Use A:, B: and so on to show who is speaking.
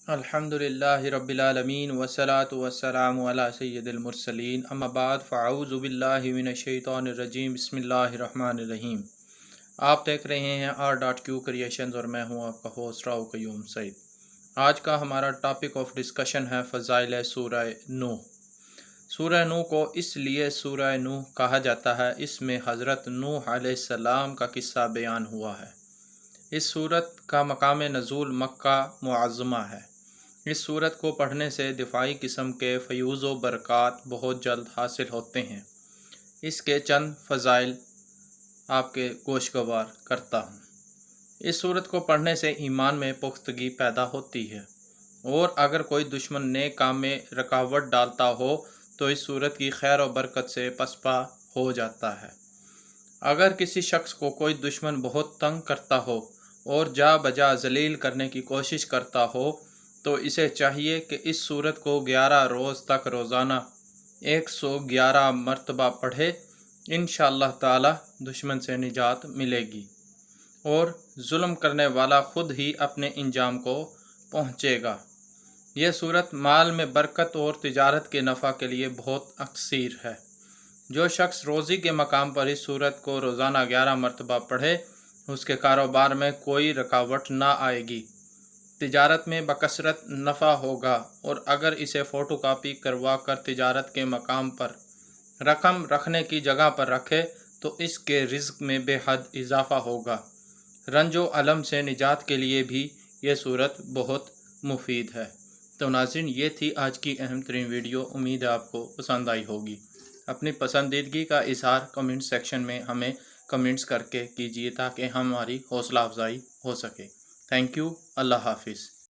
A: الحمدللہ رب العالمین والصلاة والسلام علی سید المرسلین اما بعد فاعوذ باللہ من الشیطان الرجیم بسم اللہ الرحمن الرحیم۔ آپ دیکھ رہے ہیں R.Q کریشنز اور میں ہوں آپ کا ہوسٹ راؤ قیوم سعید۔ آج کا ہمارا ٹاپک آف ڈسکشن ہے فضائل سورہ نوح۔ سورہ نوح کو اس لیے سورہ نوح کہا جاتا ہے، اس میں حضرت نوح علیہ السلام کا قصہ بیان ہوا ہے۔ اس سورت کا مقام نزول مکہ معظمہ ہے۔ اس سورت کو پڑھنے سے دفاعی قسم کے فیوز و برکات بہت جلد حاصل ہوتے ہیں۔ اس کے چند فضائل آپ کے گوشگوار کرتا ہوں۔ اس سورت کو پڑھنے سے ایمان میں پختگی پیدا ہوتی ہے، اور اگر کوئی دشمن نیک کام میں رکاوٹ ڈالتا ہو تو اس سورت کی خیر و برکت سے پسپا ہو جاتا ہے۔ اگر کسی شخص کو کوئی دشمن بہت تنگ کرتا ہو اور جا بجا ذلیل کرنے کی کوشش کرتا ہو تو اسے چاہیے کہ اس سورت کو 11 روز تک روزانہ 111 مرتبہ پڑھے۔ انشاءاللہ تعالی دشمن سے نجات ملے گی اور ظلم کرنے والا خود ہی اپنے انجام کو پہنچے گا۔ یہ سورت مال میں برکت اور تجارت کے نفع کے لیے بہت اکثیر ہے۔ جو شخص روزی کے مقام پر اس سورت کو روزانہ 11 مرتبہ پڑھے، اس کے کاروبار میں کوئی رکاوٹ نہ آئے گی، تجارت میں بکثرت نفع ہوگا، اور اگر اسے فوٹو کاپی کروا کر تجارت کے مقام پر رقم رکھنے کی جگہ پر رکھے تو اس کے رزق میں بے حد اضافہ ہوگا۔ رنج و الم سے نجات کے لیے بھی یہ سورت بہت مفید ہے۔ تو ناظرین، یہ تھی آج کی اہم ترین ویڈیو۔ امید ہے آپ کو پسند آئی ہوگی۔ اپنی پسندیدگی کا اظہار کمنٹ سیکشن میں ہمیں کمنٹس کر کے کیجیے تاکہ ہماری حوصلہ افزائی ہو سکے۔ Thank you. اللہ حافظ۔